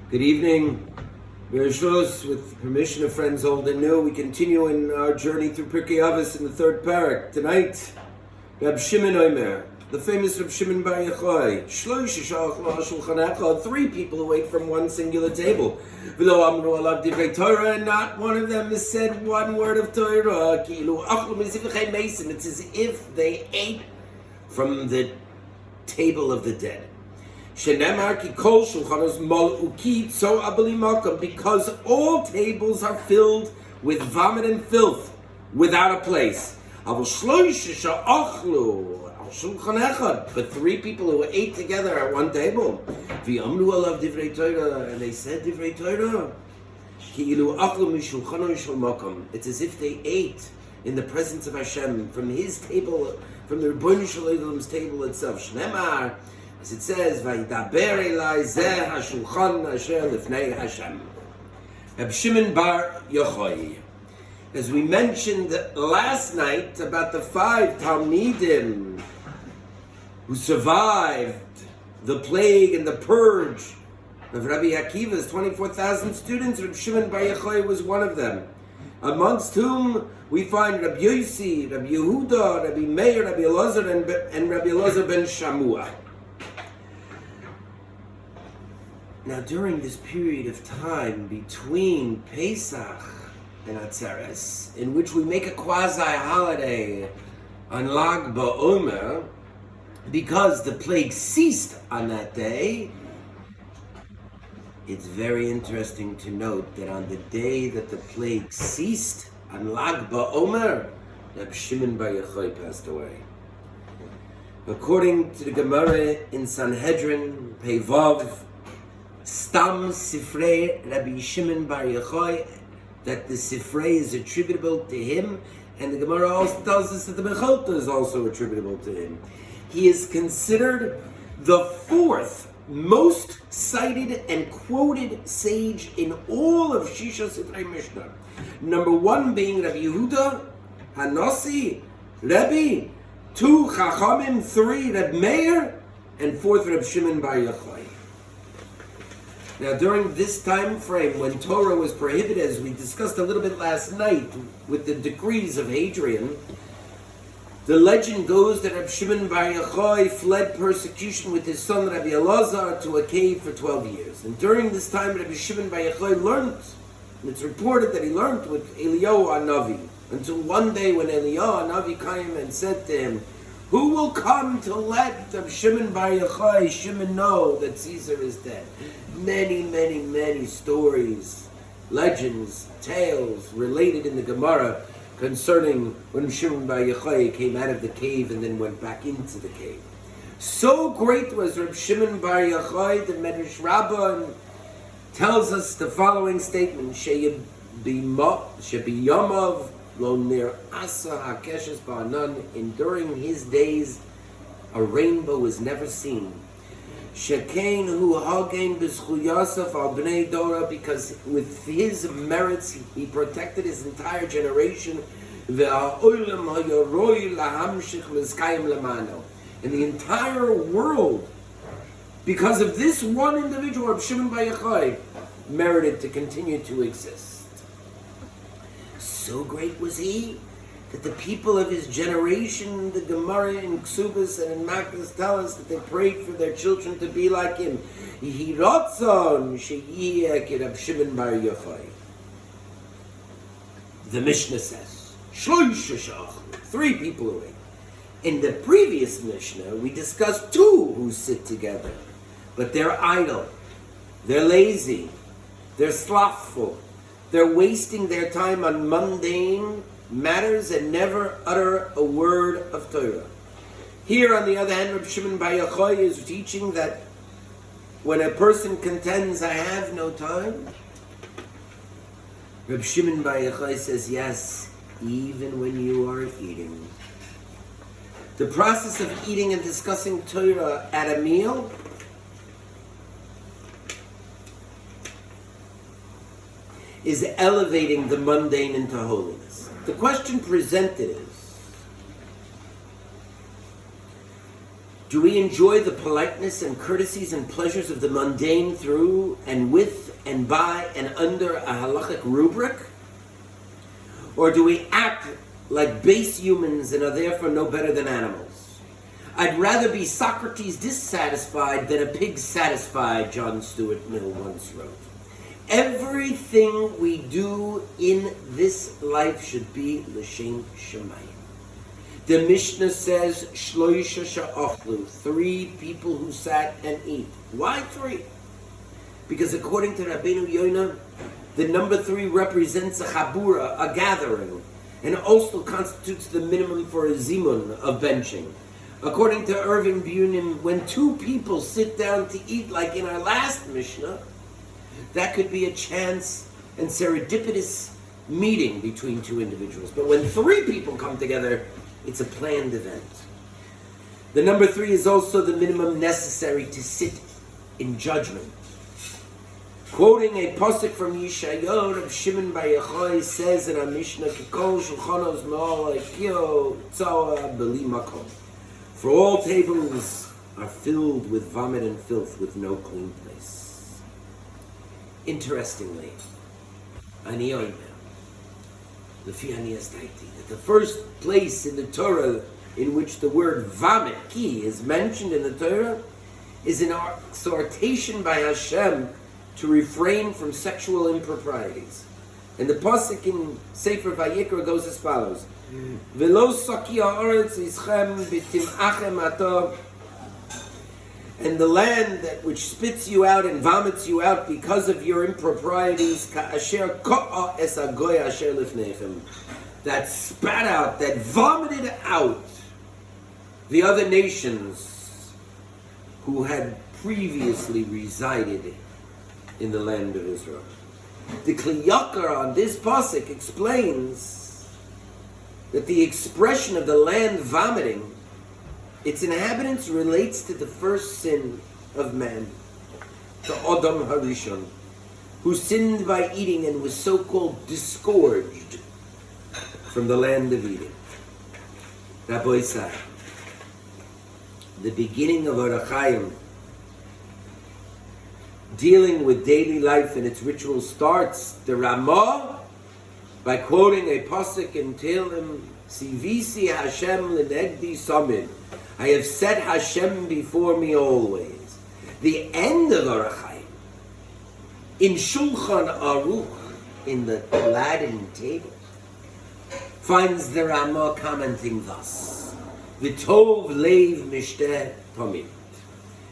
Good evening. With permission of friends old and new, we continue in our journey through Pirkei Avot in the third parak. Tonight, Rabbi Shimon Omer, the famous Rabbi Shimon Bar Yochai, שלושה שאכלו על שולחן אחד, three people who ate from one singular table. ולא אמרו עליו דברי Torah, and not one of them has said one word of Torah. כאילו אכלו מזבחי mason. It's as if they ate from the table of the dead. Shenemar ki kol shulchanos mol'u so abeli makom, because all tables are filled with vomit and filth, without a place. Avol shloisha she'achlu al shulchan echad, but three people who ate together at one table. V'yamnu alav divrei Torah, and they said divrei Torah. Ki ilu achlu mishulchano shel makom. It's as if they ate in the presence of Hashem from His table, from the Rebbeinu Shalom's table itself. Shenemar, as it says, "Vayidaber elai zeh hashulchan asher lifnei Hashem." Rabbi Shimon Bar Yochai, as we mentioned last night about the 5 Talmidim who survived the plague and the purge of Rabbi Akiva's 24,000 students, Rabbi Shimon Bar Yochai was one of them, amongst whom we find Rabbi Yossi, Rabbi Yehuda, Rabbi Meir, Rabbi Elazar, and Rabbi Elazar ben Shammua. Now, during this period of time between Pesach and Atzeres, in which we make a quasi-holiday on Lag BaOmer, because the plague ceased on that day, it's very interesting to note that on the day that the plague ceased, on Lag BaOmer, Rabbi Shimon Bar Yochai passed away. According to the Gemara in Sanhedrin, Pei Vav, Stam Sifrei Rabbi Shimon Bar Yochai, that the Sifrei is attributable to him, and the Gemara also tells us that the Mechalta is also attributable to him. He is considered the 4th most cited and quoted sage in all of Shisha Sifrei Mishnah. Number 1 being Rabbi Yehuda, Hanasi, Rabbi, 2 Chachamim, 3 Rabbi Meir, and 4th Rabbi Shimon Bar Yochai. Now, during this time frame when Torah was prohibited, as we discussed a little bit last night with the decrees of Hadrian, the legend goes that Rabbi Shimon Bar Yochai fled persecution with his son Rabbi Elazar to a cave for 12 years. And during this time, Rabbi Shimon Bar Yochai learned, and it's reported that he learned with Eliyahu Hanavi, until one day when Eliyahu Hanavi came and said to him, "Who will come to let Rabbi Shimon Bar Yochai Shimon know that Caesar is dead?" Many stories, legends, tales related in the Gemara concerning when Shimon Bar Yochai came out of the cave and then went back into the cave. So great was Rabbi Shimon Bar Yochai, the Medrash Rabbah tells us the following statement: Shebiyamav lo nir asa hakeshes ba'anan. During his days, a rainbow was never seen. Shekain hu hagen b'zchuyasaf al bnei Dora, because with his merits he protected his entire generation. Ve'ha'olam ha'yoroi lahamshich l'skayim lamano, and the entire world, because of this one individual, Rabbi Shimon Bar Yochai, merited to continue to exist. So great was he that the people of his generation, the Gemara in Ksubas and in Makkas tell us that they prayed for their children to be like him. Yehi ratzon sheyeh ki Rabbi Shimon Bar Yochai. The Mishnah says, Shloisha she'achlu, 3 people who ate. In the previous Mishnah, we discussed 2 who sit together, but they're idle, they're lazy, they're slothful, they're wasting their time on mundane matters and never utter a word of Torah. Here, on the other hand, Rabbi Shimon Bar Yochai is teaching that when a person contends, "I have no time," Rabbi Shimon Bar Yochai says, yes, even when you are eating. The process of eating and discussing Torah at a meal is elevating the mundane into holiness. The question presented is, Do we enjoy the politeness and courtesies and pleasures of the mundane through and with and by and under a halachic rubric? Or do we act like base humans and are therefore no better than animals? I'd rather be Socrates dissatisfied than a pig satisfied, John Stuart Mill once wrote. Everything we do in this life should be l'shem shamayim. The Mishnah says, Shlosha Sha'achlu, 3 people who sat and eat. Why 3? Because according to Rabbeinu Yonah, the number 3 represents a chabura, a gathering, and also constitutes the minimum for a zimun of benching. According to Irving Bunim, when 2 people sit down to eat, like in our last Mishnah, that could be a chance and serendipitous meeting between 2 individuals. But when 3 people come together, it's a planned event. The number 3 is also the minimum necessary to sit in judgment. Quoting a pasuk from Yeshayahu, Rabbi Shimon Bar Yochai says in our Mishnah, "Kol shulchanos me'al ha'kio tzawa b'li makom." For all tables are filled with vomit and filth, with no clean place. Interestingly, ani oimer, lefi ani astaiti, that the first place in the Torah in which the word vomit, ki, is mentioned in the Torah is an exhortation by Hashem to refrain from sexual improprieties. And the pasuk in Sefer Vayikra goes as follows: "Velo saki ha'aretz ischem b'tim'achem ato," and the land that which spits you out and vomits you out because of your improprieties, ka'asher ko'a es hagoy asher lifnechem, that spat out, that vomited out the other nations who had previously resided in the land of Israel. The Kli Yakar on this pasuk explains that the expression of the land vomiting its inhabitants relates to the first sin of man, the Adam Harishon, who sinned by eating and was so-called disgorged from the land of Eden. Rabbi said, the beginning of Orach Chaim, dealing with daily life and its ritual, starts the Ramah by quoting a pasuk in Tehillim, Sivisi Hashem l'negdi samid, I have set Hashem before me always. The end of Orach Chaim, in Shulchan Aruch, in the Latin table, finds the Ramah commenting thus: V'tov leiv mishteh tamid.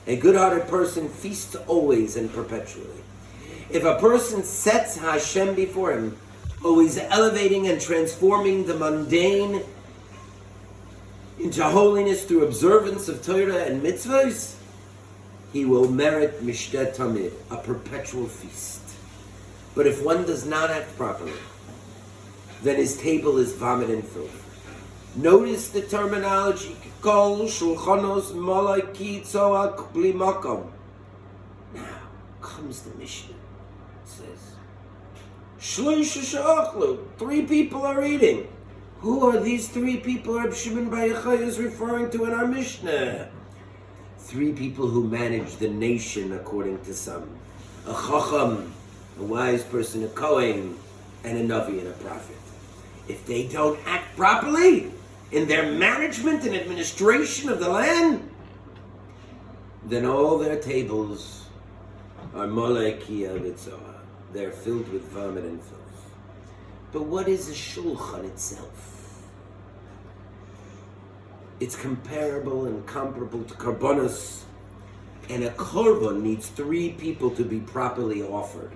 A good-hearted person feasts always and perpetually. If a person sets Hashem before him, always elevating and transforming the mundane into holiness through observance of Torah and mitzvahs, he will merit mishteh tamid, a perpetual feast. But if one does not act properly, then his table is vomit and filth. Notice the terminology. Kol shulchanos malai ki tzoak bli makom. Now comes the Mishnah. It says, Shloisha she'achlu, 3 people are eating. Who are these 3 people Rabbi Shimon Bar Yochai is referring to in our Mishnah? 3 people who manage the nation according to some. A chacham, a wise person, a Cohen, and a Navi and a prophet. If they don't act properly in their management and administration of the land, then all their tables are molei ki'avitzoah. They're filled with vomit and filth. But what is a shulchan itself? It's comparable and comparable to karbonos, and a korban needs 3 people to be properly offered.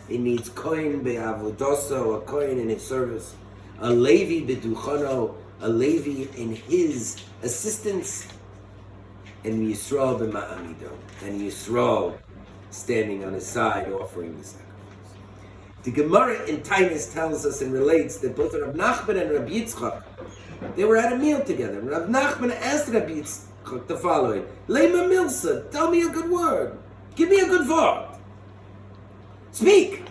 It needs Cohen be'avodoso, a Cohen in his service, a Levi beduchano, a Levi in his assistance, and Yisrael b'ma'amido, and Yisrael standing on his side offering the sacrifice. The Gemara in Tainus tells us and relates that both Rav Nachman and Rabbi Yitzchak, they were at a meal together. Rav Nachman asked Rabbi Yitzchak the following: Lema milsa, tell me a good word. Give me a good word. Speak.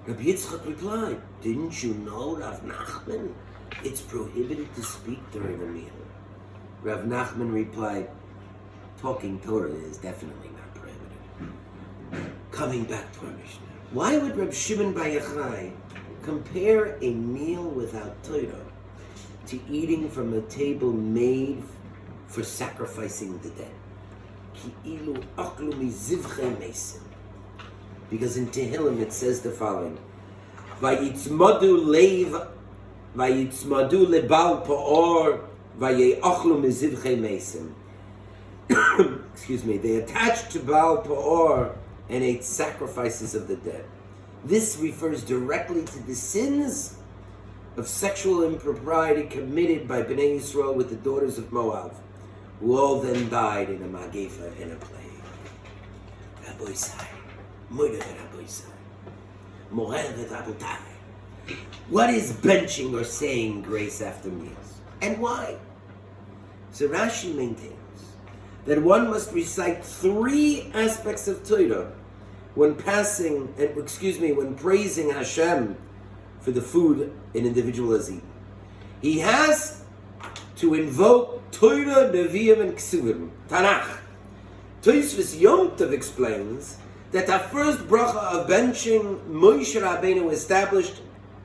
Rabbi Yitzchak replied, didn't you know, Rav Nachman, it's prohibited to speak during a meal? Rav Nachman replied, talking Torah is definitely not prohibited. Coming back to our Mishnah. Why would Reb Shimon Bar Yochai compare a meal without Torah to eating from a table made for sacrificing the dead? Ki'ilu achlu mizivchei mesim. Because in Tehillim it says the following: Vayitzmadu lebal pa'or vayeachlu mizivchei mesim. Excuse me. They attached to Baal Pa'or and ate sacrifices of the dead. This refers directly to the sins of sexual impropriety committed by Bnei Yisrael with the daughters of Moab, who all then died in a Magefa and a plague. Rabbi Sai, Moeder Rabbi Sai, Morer Rabotai. What is benching or saying grace after meals, and why? So Rashi maintains that one must recite 3 aspects of Torah when when praising Hashem for the food an individual has eaten. He has to invoke Torah, Nevi'im, and Ksuvim, Tanakh. Tosfos Yom Tov explains that the first bracha of benching Moshe Rabbeinu established,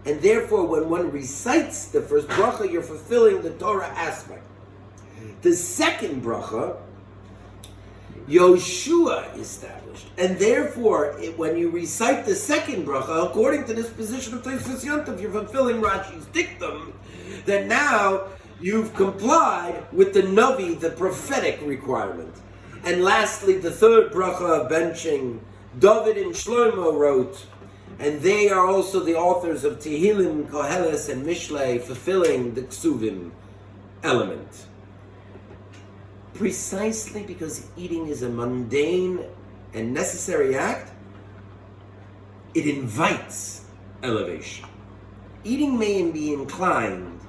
and therefore when one recites the first bracha, you're fulfilling the Torah aspect. The second bracha, Yoshua established, and therefore when you recite the second bracha, according to this position of Tosfos Yom Tov, you're fulfilling Rashi's dictum, that now you've complied with the Navi, the prophetic requirement. And lastly, the third bracha of benching, David and Shlomo wrote, and they are also the authors of Tehillim, Koheles, and Mishlei, fulfilling the Ksuvim element. Precisely because eating is a mundane and necessary act, it invites elevation. Eating may be inclined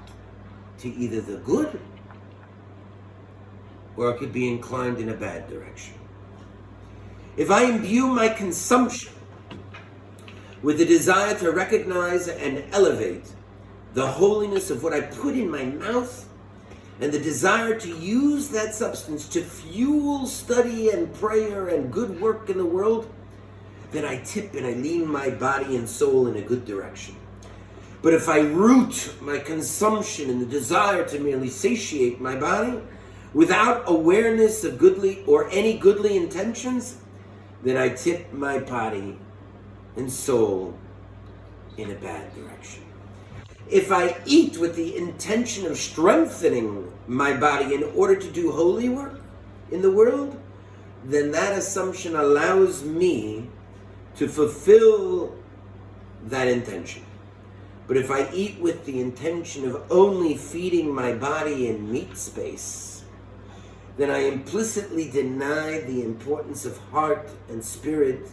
to either the good, or it could be inclined in a bad direction. If I imbue my consumption with the desire to recognize and elevate the holiness of what I put in my mouth, and the desire to use that substance to fuel study and prayer and good work in the world, then I tip and I lean my body and soul in a good direction. But if I root my consumption in the desire to merely satiate my body without awareness of goodly or any goodly intentions, then I tip my body and soul in a bad direction. If I eat with the intention of strengthening my body in order to do holy work in the world, then that assumption allows me to fulfill that intention. But if I eat with the intention of only feeding my body in meat space, then I implicitly deny the importance of heart and spirit,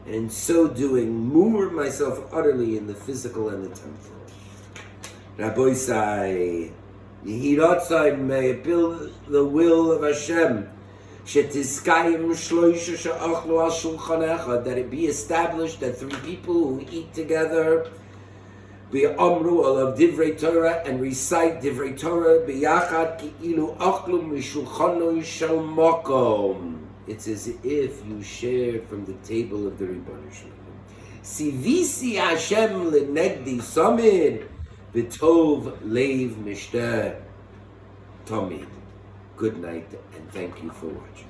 and in so doing, moor myself utterly in the physical and the temporal. Rabbi say, Yehiratzai, may it build the will of Hashem, Shetiskayim Shloisha She'achlo al Shulchan Echad, that it be established that 3 people who eat together, Be'amru alav divrei Torah, and recite divrei Torah, B'yachad ki'ilu achlu mishulchano shel makom. It's as if you shared from the table of the Ribbon Shalom. Sivisi Hashem lenegdi samid, V'tov leiv mishteh tamid. Good night, and thank you for watching.